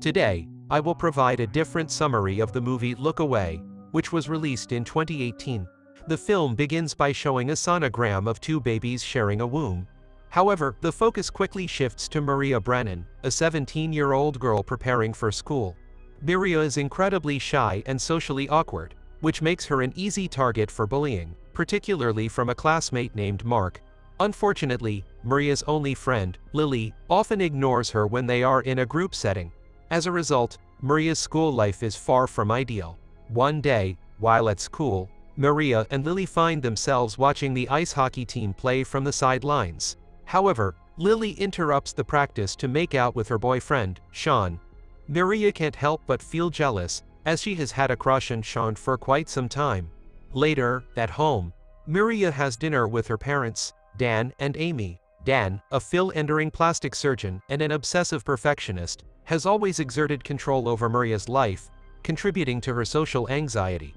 Today, I will provide a different summary of the movie Look Away, which was released in 2018. The film begins by showing a sonogram of two babies sharing a womb. However, the focus quickly shifts to Maria Brennan, a 17-year-old girl preparing for school. Maria is incredibly shy and socially awkward, which makes her an easy target for bullying, particularly from a classmate named Mark. Unfortunately, Maria's only friend, Lily, often ignores her when they are in a group setting. As a result, Maria's school life is far from ideal. One day, while at school, Maria and Lily find themselves watching the ice hockey team play from the sidelines. However, Lily interrupts the practice to make out with her boyfriend, Sean. Maria can't help but feel jealous, as she has had a crush on Sean for quite some time. Later, at home, Maria has dinner with her parents, Dan and Amy. Dan, a fill-endering plastic surgeon and an obsessive perfectionist, has always exerted control over Maria's life, contributing to her social anxiety.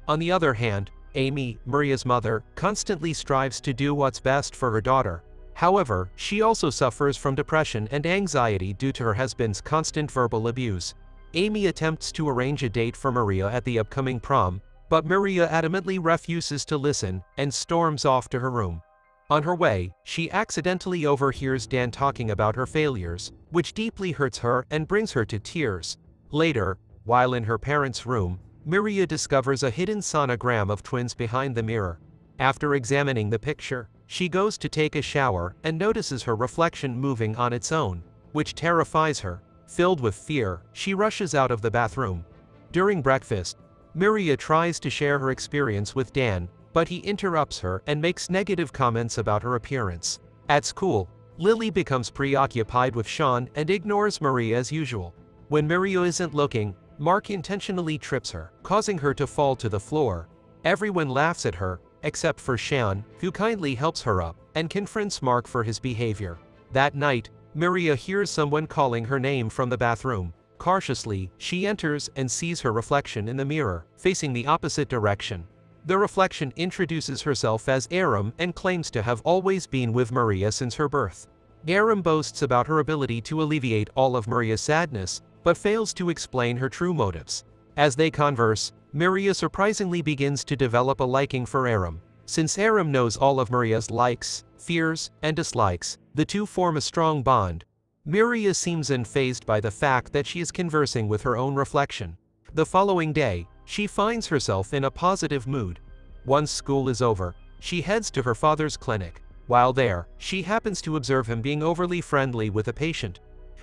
On the other hand, Amy, Maria's mother, constantly strives to do what's best for her daughter. However, she also suffers from depression and anxiety due to her husband's constant verbal abuse. Amy attempts to arrange a date for Maria at the upcoming prom, but Maria adamantly refuses to listen and storms off to her room. On her way, she accidentally overhears Dan talking about her failures, which deeply hurts her and brings her to tears. Later, while in her parents' room, Maria discovers a hidden sonogram of twins behind the mirror. After examining the picture, she goes to take a shower and notices her reflection moving on its own, which terrifies her. Filled with fear, she rushes out of the bathroom. During breakfast, Maria tries to share her experience with Dan, but he interrupts her and makes negative comments about her appearance. At school, Lily becomes preoccupied with Sean and ignores Maria as usual. When Maria isn't looking, Mark intentionally trips her, causing her to fall to the floor. Everyone laughs at her, except for Sean, who kindly helps her up and confronts Mark for his behavior. That night, Maria hears someone calling her name from the bathroom. Cautiously, she enters and sees her reflection in the mirror, facing the opposite direction. The reflection introduces herself as Aram and claims to have always been with Maria since her birth. Aram boasts about her ability to alleviate all of Maria's sadness, but fails to explain her true motives. As they converse, Maria surprisingly begins to develop a liking for Aram. Since Aram knows all of Maria's likes, fears, and dislikes, the two form a strong bond. Maria seems unfazed by the fact that she is conversing with her own reflection. The following day, she finds herself in a positive mood. Once school is over, she heads to her father's clinic. While there, she happens to observe him being overly friendly with a patient.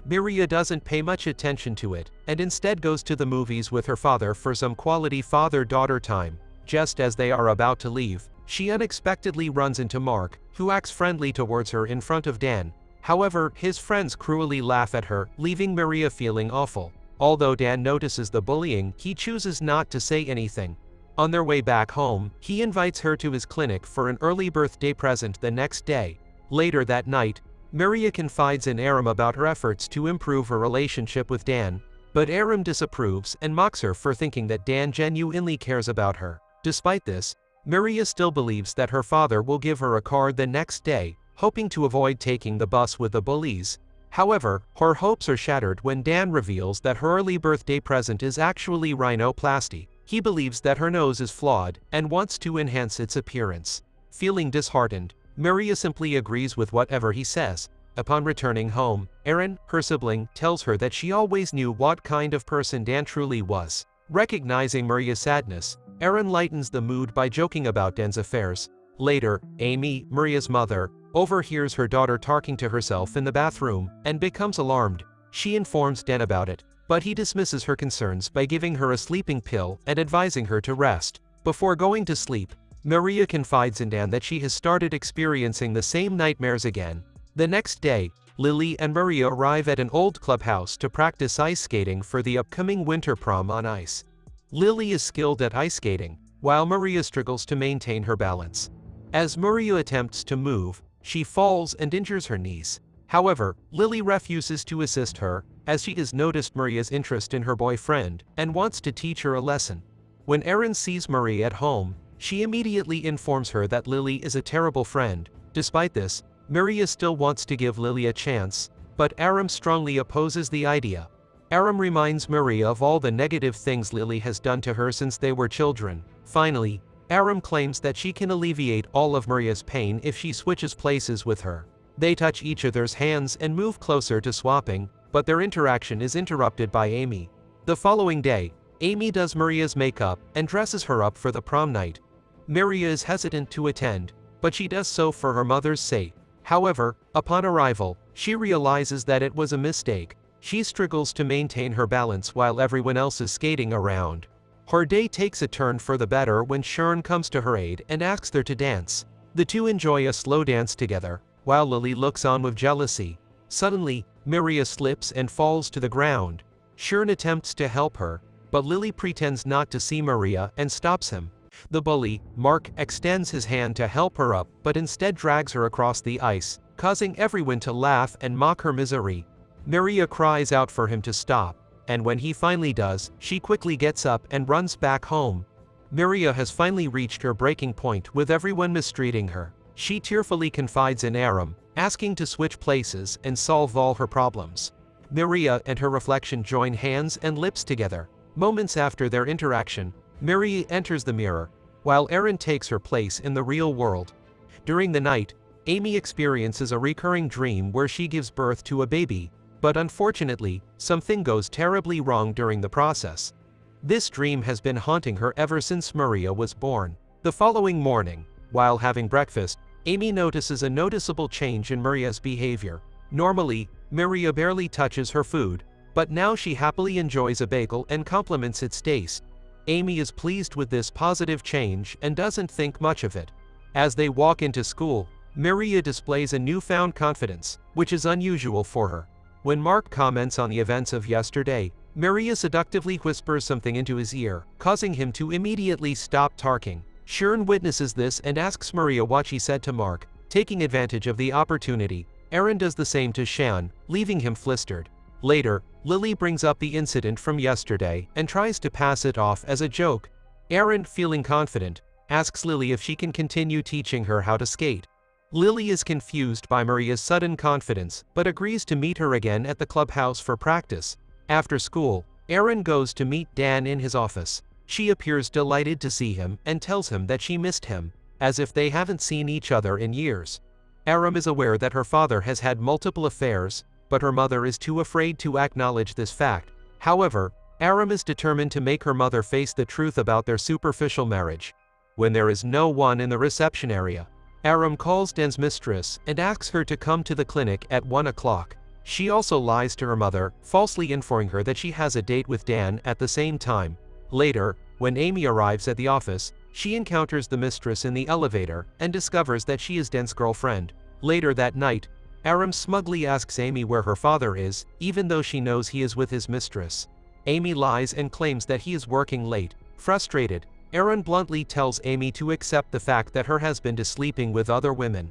Maria doesn't pay much attention to it, and instead goes to the movies with her father for some quality father-daughter time. Just as they are about to leave, she unexpectedly runs into Mark, who acts friendly towards her in front of Dan. However, his friends cruelly laugh at her, leaving Maria feeling awful. Although Dan notices the bullying, he chooses not to say anything. On their way back home, he invites her to his clinic for an early birthday present the next day. Later that night, Maria confides in Aram about her efforts to improve her relationship with Dan, but Aram disapproves and mocks her for thinking that Dan genuinely cares about her. Despite this, Maria still believes that her father will give her a card the next day, hoping to avoid taking the bus with the bullies. However, her hopes are shattered when Dan reveals that her early birthday present is actually rhinoplasty. He believes that her nose is flawed and wants to enhance its appearance. Feeling disheartened, Maria simply agrees with whatever he says. Upon returning home, Erin, her sibling, tells her that she always knew what kind of person Dan truly was. Recognizing Maria's sadness, Erin lightens the mood by joking about Dan's affairs. Later, Amy, Maria's mother, overhears her daughter talking to herself in the bathroom and becomes alarmed. She informs Dan about it, but he dismisses her concerns by giving her a sleeping pill and advising her to rest. Before going to sleep, Maria confides in Dan that she has started experiencing the same nightmares again. The next day, Lily and Maria arrive at an old clubhouse to practice ice skating for the upcoming winter prom on ice. Lily is skilled at ice skating, while Maria struggles to maintain her balance. As Maria attempts to move, she falls and injures her knees. However, Lily refuses to assist her, as she has noticed Maria's interest in her boyfriend and wants to teach her a lesson. When Erin sees Maria at home, she immediately informs her that Lily is a terrible friend. Despite this, Maria still wants to give Lily a chance, but Aram strongly opposes the idea. Aram reminds Maria of all the negative things Lily has done to her since they were children. Finally, Aram claims that she can alleviate all of Maria's pain if she switches places with her. They touch each other's hands and move closer to swapping, but their interaction is interrupted by Amy. The following day, Amy does Maria's makeup and dresses her up for the prom night. Maria is hesitant to attend, but she does so for her mother's sake. However, upon arrival, she realizes that it was a mistake. She struggles to maintain her balance while everyone else is skating around. Her day takes a turn for the better when Sharon comes to her aid and asks her to dance. The two enjoy a slow dance together, while Lily looks on with jealousy. Suddenly, Maria slips and falls to the ground. Sharon attempts to help her, but Lily pretends not to see Maria and stops him. The bully, Mark, extends his hand to help her up but instead drags her across the ice, causing everyone to laugh and mock her misery. Maria cries out for him to stop, and when he finally does, she quickly gets up and runs back home. Maria has finally reached her breaking point with everyone mistreating her. She tearfully confides in Aram, asking to switch places and solve all her problems. Maria and her reflection join hands and lips together. Moments after their interaction, Maria enters the mirror, while Erin takes her place in the real world. During the night, Amy experiences a recurring dream where she gives birth to a baby, but unfortunately, something goes terribly wrong during the process. This dream has been haunting her ever since Maria was born. The following morning, while having breakfast, Amy notices a noticeable change in Maria's behavior. Normally, Maria barely touches her food, but now she happily enjoys a bagel and compliments its taste. Amy is pleased with this positive change and doesn't think much of it. As they walk into school, Maria displays a newfound confidence, which is unusual for her. When Mark comments on the events of yesterday, Maria seductively whispers something into his ear, causing him to immediately stop talking. Sharon witnesses this and asks Maria what she said to Mark. Taking advantage of the opportunity, Erin does the same to Shan, leaving him flustered. Later, Lily brings up the incident from yesterday and tries to pass it off as a joke. Erin, feeling confident, asks Lily if she can continue teaching her how to skate. Lily is confused by Maria's sudden confidence, but agrees to meet her again at the clubhouse for practice. After school, Erin goes to meet Dan in his office. She appears delighted to see him and tells him that she missed him, as if they haven't seen each other in years. Erin is aware that her father has had multiple affairs, but her mother is too afraid to acknowledge this fact. However, Erin is determined to make her mother face the truth about their superficial marriage. When there is no one in the reception area, Erin calls Dan's mistress and asks her to come to the clinic at 1 o'clock. She also lies to her mother, falsely informing her that she has a date with Dan at the same time. Later, when Amy arrives at the office, she encounters the mistress in the elevator and discovers that she is Dan's girlfriend. Later that night, Erin smugly asks Amy where her father is, even though she knows he is with his mistress. Amy lies and claims that he is working late. Frustrated, Erin bluntly tells Amy to accept the fact that her husband is sleeping with other women.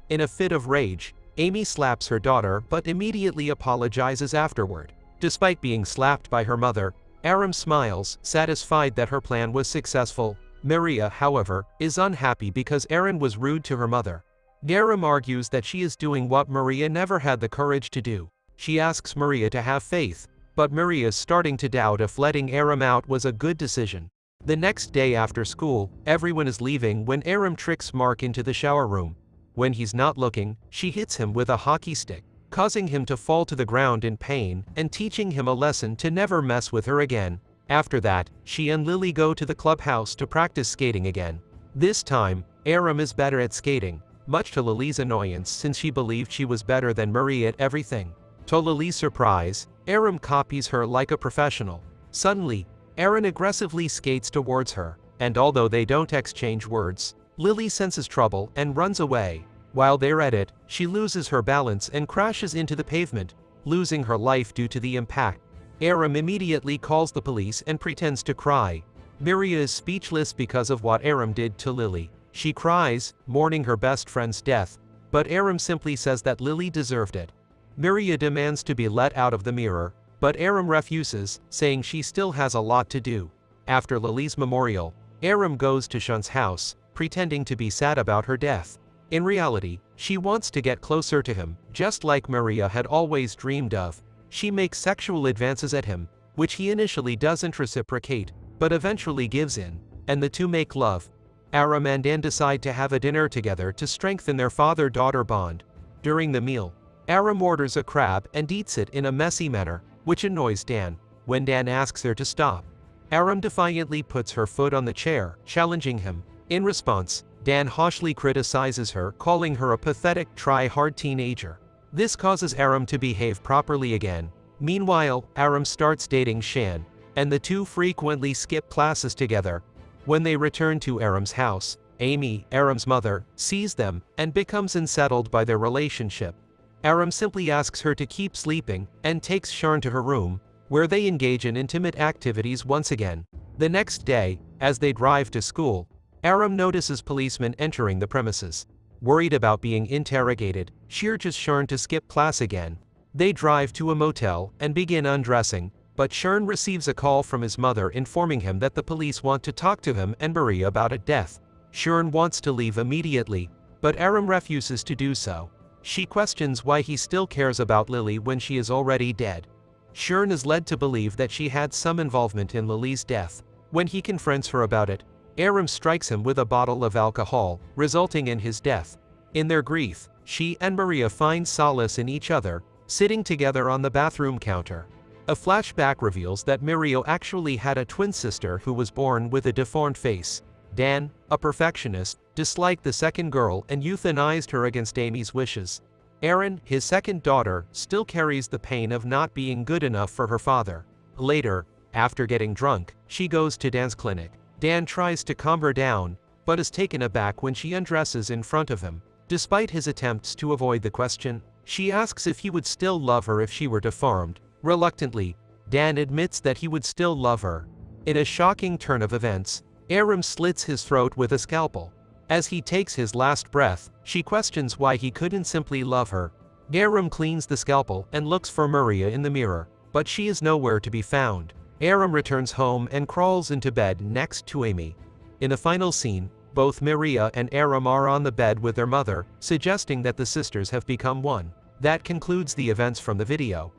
In a fit of rage, Amy slaps her daughter but immediately apologizes afterward. Despite being slapped by her mother, Erin smiles, satisfied that her plan was successful. Maria, however, is unhappy because Erin was rude to her mother. Erin argues that she is doing what Maria never had the courage to do. She asks Maria to have faith, but Maria is starting to doubt if letting Erin out was a good decision. The next day after school, everyone is leaving when Erin tricks Mark into the shower room. When he's not looking, she hits him with a hockey stick, causing him to fall to the ground in pain and teaching him a lesson to never mess with her again. After that, she and Lily go to the clubhouse to practice skating again. This time, Erin is better at skating, much to Lily's annoyance since she believed she was better than Maria at everything. To Lily's surprise, Erin copies her like a professional. Suddenly, Erin aggressively skates towards her, and although they don't exchange words, Lily senses trouble and runs away. While they're at it, she loses her balance and crashes into the pavement, losing her life due to the impact. Erin immediately calls the police and pretends to cry. Maria is speechless because of what Erin did to Lily. She cries, mourning her best friend's death, but Erin simply says that Lily deserved it. Maria demands to be let out of the mirror, but Erin refuses, saying she still has a lot to do. After Lily's memorial, Erin goes to Sean's house, pretending to be sad about her death. In reality, she wants to get closer to him, just like Maria had always dreamed of. She makes sexual advances at him, which he initially doesn't reciprocate, but eventually gives in, and the two make love. Aram and Dan decide to have a dinner together to strengthen their father-daughter bond. During the meal, Aram orders a crab and eats it in a messy manner, which annoys Dan. When Dan asks her to stop, Aram defiantly puts her foot on the chair, challenging him. In response, Dan harshly criticizes her, calling her a pathetic, try-hard teenager. This causes Aram to behave properly again. Meanwhile, Aram starts dating Shan, and the two frequently skip classes together. When they return to Aram's house, Amy, Aram's mother, sees them and becomes unsettled by their relationship. Aram simply asks her to keep sleeping and takes Shan to her room, where they engage in intimate activities once again. The next day, as they drive to school, Aram notices policemen entering the premises. Worried about being interrogated, she urges Shan to skip class again. They drive to a motel and begin undressing, but Shan receives a call from his mother informing him that the police want to talk to him and Maria about a death. Shan wants to leave immediately, but Aram refuses to do so. She questions why he still cares about Lily when she is already dead. Shan is led to believe that she had some involvement in Lily's death. When he confronts her about it, Aram strikes him with a bottle of alcohol, resulting in his death. In their grief, she and Maria find solace in each other, sitting together on the bathroom counter. A flashback reveals that Maria actually had a twin sister who was born with a deformed face. Dan, a perfectionist, disliked the second girl and euthanized her against Amy's wishes. Erin, his second daughter, still carries the pain of not being good enough for her father. Later, after getting drunk, she goes to Dan's clinic. Dan tries to calm her down, but is taken aback when she undresses in front of him. Despite his attempts to avoid the question, she asks if he would still love her if she were deformed. Reluctantly, Dan admits that he would still love her. In a shocking turn of events, Aram slits his throat with a scalpel. As he takes his last breath, she questions why he couldn't simply love her. Aram cleans the scalpel and looks for Maria in the mirror, but she is nowhere to be found. Aram returns home and crawls into bed next to Amy. In the final scene, both Maria and Aram are on the bed with their mother, suggesting that the sisters have become one. That concludes the events from the video.